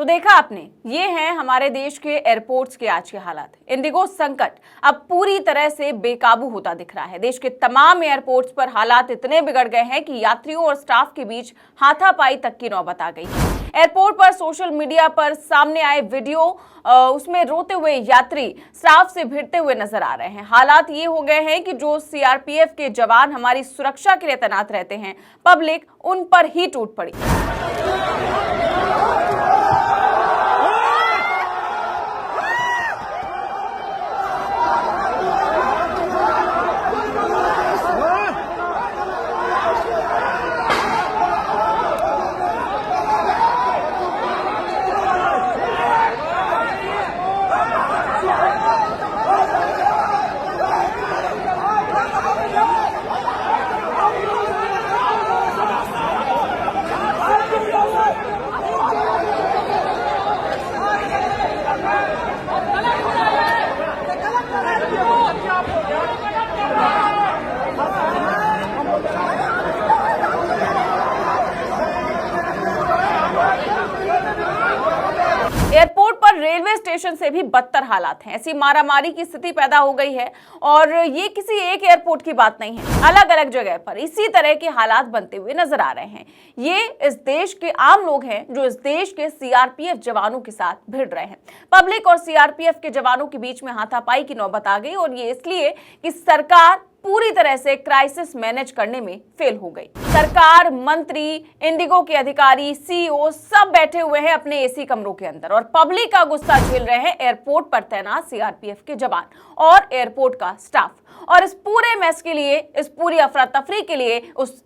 देखा आपने, ये हैं हमारे देश के एयरपोर्ट्स के आज के हालात। इंडिगो संकट अब पूरी तरह से बेकाबू होता दिख रहा है। देश के तमाम एयरपोर्ट्स पर हालात इतने बिगड़ गए हैं कि यात्रियों और स्टाफ के बीच हाथापाई तक की नौबत आ गई है। एयरपोर्ट पर सोशल मीडिया पर सामने आए वीडियो, उसमें रोते हुए यात्री स्टाफ से भिड़ते हुए नजर आ रहे हैं। हालात ये हो गए हैं कि जो सीआरपीएफ के जवान हमारी सुरक्षा के लिए तैनात रहते हैं, पब्लिक उन पर ही टूट पड़ी। एयरपोर्ट पर रेलवे स्टेशन से भी बदतर हालात हैं। ऐसी मारामारी की स्थिति पैदा हो गई है और ये किसी एक एयरपोर्ट की बात नहीं है, अलग अलग जगह पर इसी तरह के हालात बनते हुए नजर आ रहे हैं। ये इस देश के आम लोग हैं जो इस देश के सीआरपीएफ जवानों के साथ भिड़ रहे हैं। पब्लिक और सीआरपीएफ के जवानों के बीच में हाथापाई की नौबत आ गई और ये इसलिए कि सरकार पूरी तरह से क्राइसिस मैनेज करने में फेल हो गई। सरकार, मंत्री, इंडिगो के अधिकारी, सीईओ सब बैठे हुए हैं अपने एसी कमरों के अंदर और पब्लिक का गुस्सा झेल रहे हैं एयरपोर्ट पर तैनात सीआरपीएफ के जवान और एयरपोर्ट का स्टाफ। और इस पूरे मैस के लिए, इस पूरी अफरा तफरी के लिए,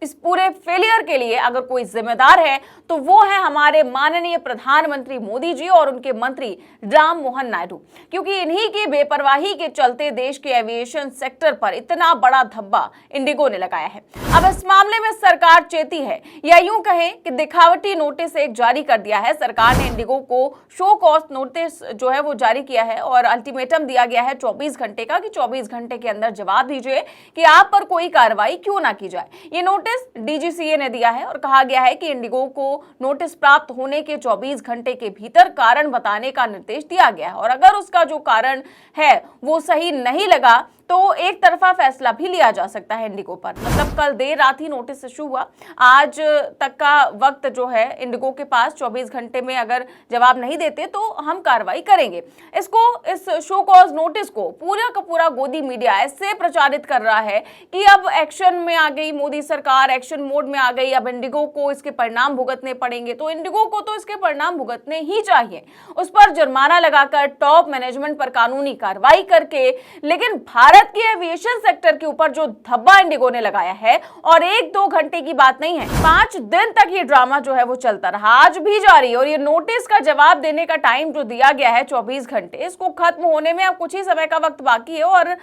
इस पूरे फेलियर के लिए अगर कोई जिम्मेदार है तो वो है हमारे माननीय प्रधानमंत्री मोदी जी और उनके मंत्री राम मोहन नायडू, क्योंकि इन्हीं की बेपरवाही के चलते देश के एविएशन सेक्टर पर इतना बड़ा धब्बा इंडिगो ने लगाया है। अब इस मामले में सरकार चेती है, या यूं कहें कि दिखावटी नोटिस एक जारी कर दिया है। सरकार ने इंडिगो को शो कॉज नोटिस जो है वो जारी किया है और अल्टीमेटम दिया गया है 24 घंटे का कि 24 घंटे के अंदर जवाब दीजिए कि आप पर कोई कार्रवाई क्यों ना की जाए। ये नोटिस डीजीसीए ने दिया है और कहा गया है कि इंडिगो को नोटिस प्राप्त होने के 24 घंटे के भीतर कारण बताने का निर्देश दिया गया है और अगर उसका जो कारण है वो सही नहीं लगा तो एक तरफा फैसला भी लिया जा सकता है इंडिगो पर। मतलब कल देर रात ही नोटिस इशू हुआ, आज तक का वक्त जो है इंडिगो के पास 24 घंटे में अगर जवाब नहीं देते तो हम कार्रवाई करेंगे। इस शो कॉज नोटिस को पूरा का पूरा गोदी मीडिया ऐसे प्रचारित कर रहा है कि अब एक्शन में आ गई मोदी सरकार, एक्शन मोड में आ गई, अब इंडिगो को इसके परिणाम भुगतने पड़ेंगे। तो इंडिगो को तो इसके परिणाम भुगतने ही चाहिए, उस पर जुर्माना लगाकर, टॉप मैनेजमेंट पर कानूनी कार्रवाई करके। लेकिन भारत के एविएशन सेक्टर के ऊपर जो धब्बा इंडिगो ने लगाया है, और 1-2 घंटे की बात नहीं है, 5 दिन तक ये ड्रामा जो है वो चलता रहा, आज भी जारी। और ये नोटिस का जवाब देने का टाइम जो दिया गया है 24 घंटे, इसको खत्म होने में अब कुछ ही समय का वक्त बाकी है और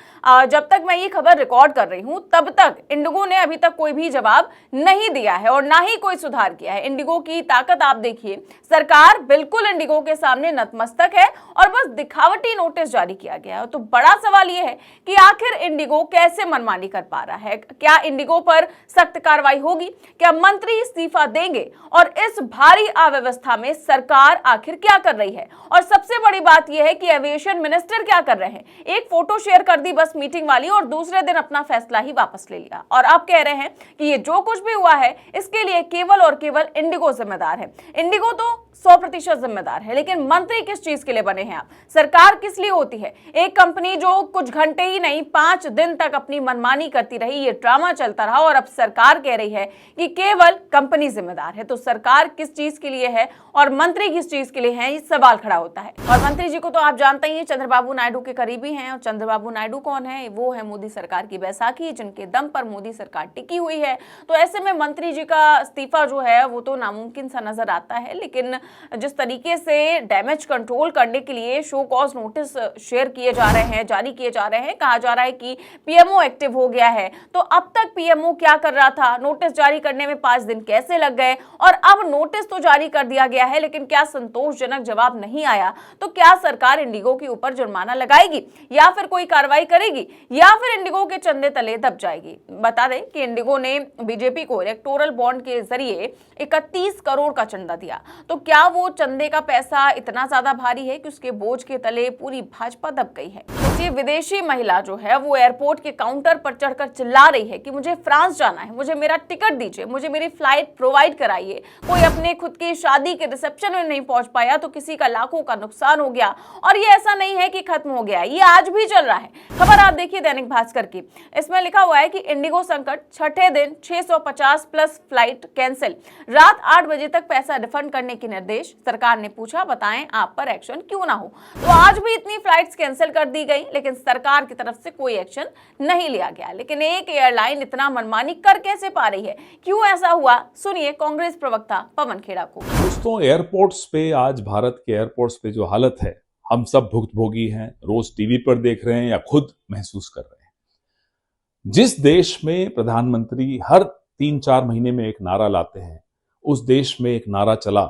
जब तक मैं ये खबर रिकॉर्ड कर रही हूं तब तक इंडिगो ने अभी तक कोई भी जवाब नहीं दिया है और ना ही कोई सुधार किया है। इंडिगो की ताकत आप देखिए, सरकार बिल्कुल इंडिगो के सामने नतमस्तक है और बस दिखावटी नोटिस जारी किया गया है। तो बड़ा सवाल ये है कि आखिर इंडिगो कैसे मनमानी कर पा रहा है? क्या इंडिगो पर सख्त कार्रवाई होगी? क्या मंत्री इस्तीफा देंगे? और इस भारी अव्यवस्था में सरकार आखिर क्या कर रही है? और सबसे बड़ी बात यह है कि एविएशन मिनिस्टर क्या कर रहे हैं? एक फोटो शेयर कर दी बस मीटिंग वाली और दूसरे दिन अपना फैसला ही वापस ले लिया और अब कह रहे हैं कि ये जो कुछ भी हुआ है इसके लिए केवल और केवल इंडिगो जिम्मेदार है। इंडिगो तो 100% जिम्मेदार है, लेकिन मंत्री किस चीज के लिए बने हैं आप? सरकार किस लिए होती है? एक कंपनी जो कुछ घंटे ही नहीं 5 दिन तक अपनी मनमानी करती रही, ये ड्रामा चलता रहा और अब सरकार कह रही है कि केवल कंपनी जिम्मेदार है। तो सरकार किस चीज के लिए है और मंत्री किस चीज के लिए है, ये सवाल खड़ा होता है। और मंत्री जी को तो आप जानते ही हैं, चंद्रबाबू नायडू के करीबी हैं और चंद्रबाबू नायडू कौन है? वो है मोदी सरकार की बैसाखी, जिनके दम पर मोदी सरकार टिकी हुई है। तो ऐसे में मंत्री जी का इस्तीफा जो है वो तो नामुमकिन सा नजर आता है, लेकिन जिस तरीके से डैमेज कंट्रोल करने के लिए शो कॉज नोटिस शेयर किए जा रहे हैं, जारी किए जा रहे हैं, कहा जा रहा है कि पीएमओ एक्टिव हो गया है, तो अब तक पीएमओ क्या कर रहा था, नोटिस जारी करने में 5 दिन कैसे लग गए, और अब नोटिस तो जारी कर दिया गया है लेकिन क्या संतोषजनक जवाब नहीं आया, तो क्या सरकार इंडिगो के ऊपर जुर्माना लगाएगी या फिर कोई कार्रवाई करेगी या फिर इंडिगो के चंदे तले दब जाएगी। बता दें कि इंडिगो ने बीजेपी को इलेक्टोरल बॉन्ड के जरिए 31 करोड़ का चंदा दिया, तो क्या वो चंदे का पैसा इतना ज्यादा भारी है कि उसके बोझ के तले पूरी भाजपा दब गई है। सोचिए, विदेशी महिला जो है वो एयरपोर्ट के काउंटर पर चढ़कर चिल्ला रही है कि मुझे फ्रांस जाना है, मुझे मेरा टिकट दीजिए, मुझे मेरी फ्लाइट प्रोवाइड कराइए। कोई अपने खुद की शादी के रिसेप्शन में नहीं पहुंच पाया तो किसी का लाखों का नुकसान हो गया, और ये ऐसा नहीं है कि खत्म हो गया, ये आज भी चल रहा है। खबर आप देखिए दैनिक भास्कर की, इसमें लिखा हुआ है कि इंडिगो संकट, छठे दिन 650 प्लस फ्लाइट कैंसिल, रात 8 बजे तक पैसा रिफंड करने के निर्देश, सरकार ने पूछा बताएं आप पर एक्शन क्यों ना हो। तो आज भी इतनी फ्लाइट्स कैंसिल कर दी गई लेकिन सरकार की तरफ से कोई एक्शन नहीं लिया गया। लेकिन एक एयरलाइन इतना मनमानी कर कैसे पा रही है, क्यों ऐसा हुआ, सुनिए कांग्रेस प्रवक्ता पवन खेड़ा को। दोस्तों, एयरपोर्ट्स पे आज भारत के एयरपोर्ट्स पे जो हालत है, हम सब भुक्तभोगी हैं, रोज टीवी पर देख रहे हैं या खुद महसूस कर रहे हैं। जिस देश में प्रधानमंत्री हर 3-4 महीने में एक नारा लाते हैं, उस देश में एक नारा चला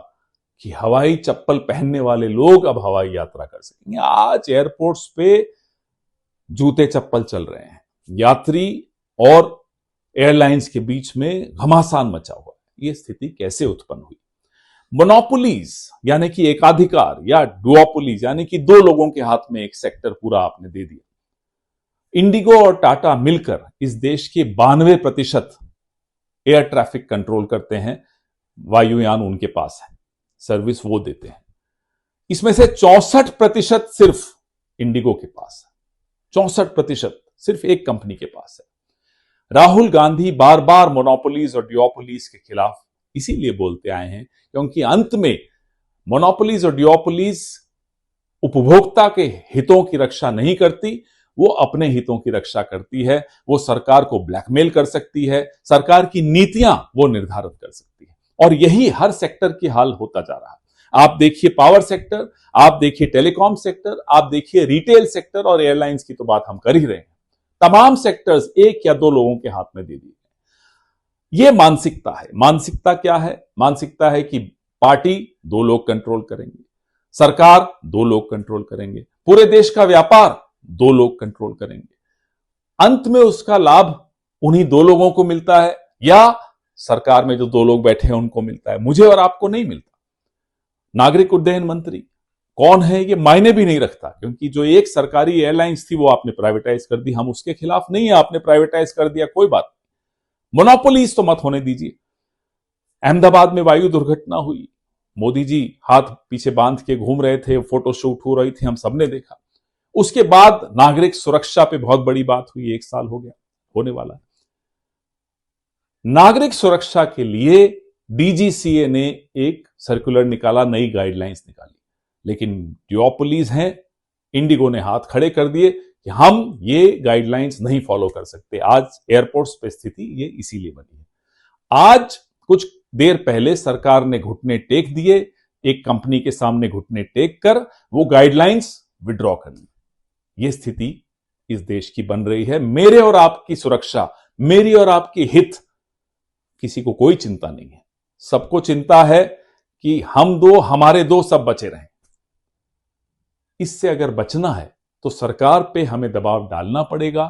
कि हवाई चप्पल पहनने वाले लोग अब हवाई यात्रा कर सकेंगे। आज एयरपोर्ट्स पे जूते चप्पल चल रहे हैं, यात्री और एयरलाइंस के बीच में घमासान मचा हुआ है। ये स्थिति कैसे उत्पन्न हुई? मोनोपोलीज यानी कि एकाधिकार या डुओपोलीज यानी कि 2 लोगों के हाथ में एक सेक्टर पूरा आपने दे दिया। इंडिगो और टाटा मिलकर इस देश के 92% एयर ट्रैफिक कंट्रोल करते हैं, वायुयान उनके पास है, सर्विस वो देते हैं। इसमें से 64% सिर्फ इंडिगो के पास है, 64% सिर्फ एक कंपनी के पास है। राहुल गांधी बार बार मोनोपोलीज और डुओपोलीज के खिलाफ इसीलिए बोलते आए हैं क्योंकि अंत में मोनोपोलीज और डुओपोलीज उपभोक्ता के हितों की रक्षा नहीं करती, वो अपने हितों की रक्षा करती है। वो सरकार को ब्लैकमेल कर सकती है, सरकार की नीतियां वो निर्धारित कर सकती है, और यही हर सेक्टर की हाल होता जा रहा है। आप देखिए पावर सेक्टर, आप देखिए टेलीकॉम सेक्टर, आप देखिए रिटेल सेक्टर, और एयरलाइंस की तो बात हम कर ही रहे हैं। तमाम सेक्टर्स 1 या 2 लोगों के हाथ में दे दिए। यह मानसिकता है। मानसिकता क्या है? मानसिकता है कि पार्टी 2 लोग कंट्रोल करेंगे, सरकार 2 लोग कंट्रोल करेंगे, पूरे देश का व्यापार 2 लोग कंट्रोल करेंगे। अंत में उसका लाभ उन्हीं 2 लोगों को मिलता है या सरकार में जो 2 लोग बैठे हैं उनको मिलता है, मुझे और आपको नहीं मिलता। नागरिक उड्डयन मंत्री कौन है ये मायने भी नहीं रखता, क्योंकि जो एक सरकारी एयरलाइंस थी वो आपने प्राइवेटाइज कर दी। हम उसके खिलाफ नहीं है, आपने प्राइवेटाइज कर दिया, कोई बात नहीं, मोनोपोलीज तो मत होने दीजिए। अहमदाबाद में वायु दुर्घटना हुई, मोदी जी हाथ पीछे बांध के घूम रहे थे, फोटो शूट हो रही थी, हम सबने देखा। उसके बाद नागरिक सुरक्षा पे बहुत बड़ी बात हुई, 1 साल हो गया, होने वाला है। नागरिक सुरक्षा के लिए डीजीसीए ने एक सर्कुलर निकाला, नई गाइडलाइंस निकाली, लेकिन डुओपोलीज हैं, इंडिगो ने हाथ खड़े कर दिए कि हम ये गाइडलाइंस नहीं फॉलो कर सकते। आज एयरपोर्ट्स पे स्थिति ये इसीलिए बनी है। आज कुछ देर पहले सरकार ने घुटने टेक दिए, एक कंपनी के सामने घुटने टेक कर वो गाइडलाइंस विड्रॉ कर ली। ये स्थिति इस देश की बन रही है। मेरे और आपकी सुरक्षा, मेरी और आपकी हित किसी को कोई चिंता नहीं है। सबको चिंता है कि हम 2, हमारे 2 सब बचे रहें। इससे अगर बचना है तो सरकार पे हमें दबाव डालना पड़ेगा।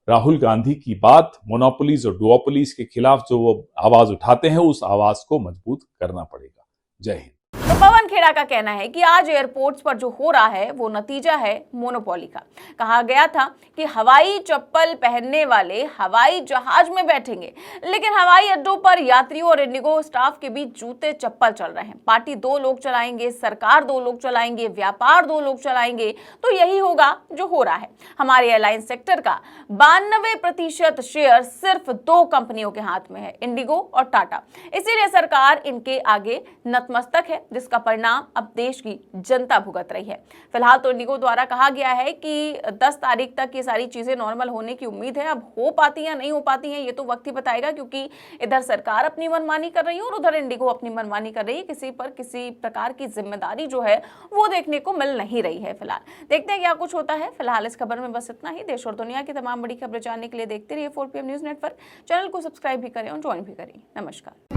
राहुल गांधी की बात, मोनोपोलीज और डुओपोलीज के खिलाफ जो वो आवाज उठाते हैं, उस आवाज को मजबूत करना पड़ेगा। जय हिंद। तो पवन खेड़ा का कहना है कि आज एयरपोर्ट्स पर जो हो रहा है वो नतीजा है मोनोपोली का। कहा गया था कि हवाई चप्पल पहनने वाले हवाई जहाज में बैठेंगे, लेकिन हवाई अड्डों पर यात्रियों और इंडिगो स्टाफ के बीच जूते चप्पल चल रहे हैं। पार्टी 2 लोग चलाएंगे, सरकार 2 लोग चलाएंगे, व्यापार 2 लोग चलाएंगे, तो यही होगा जो हो रहा है। हमारे एयरलाइन सेक्टर का 92% शेयर सिर्फ 2 कंपनियों के हाथ में है, इंडिगो और टाटा। इसीलिए सरकार इनके आगे नतमस्तक है। जिसका परिणाम अब देश की जनता भुगत रही है। फिलहाल तो इंडिगो द्वारा कहा गया है कि 10 तारीख तक ये सारी चीजें नॉर्मल होने की उम्मीद है। अब हो पाती या नहीं हो पाती है ये तो वक्त ही बताएगा, क्योंकि इधर सरकार अपनी मनमानी कर रही है और उधर इंडिगो अपनी मनमानी कर रही है। किसी पर किसी प्रकार की जिम्मेदारी जो है वो देखने को मिल नहीं रही है। फिलहाल देखते हैं क्या कुछ होता है। फिलहाल इस खबर में बस इतना ही। देश और दुनिया की तमाम बड़ी खबरें जानने के लिए देखते रहिए 4PM न्यूज नेटवर्क। चैनल को सब्सक्राइब भी करें और ज्वाइन भी करें। नमस्कार।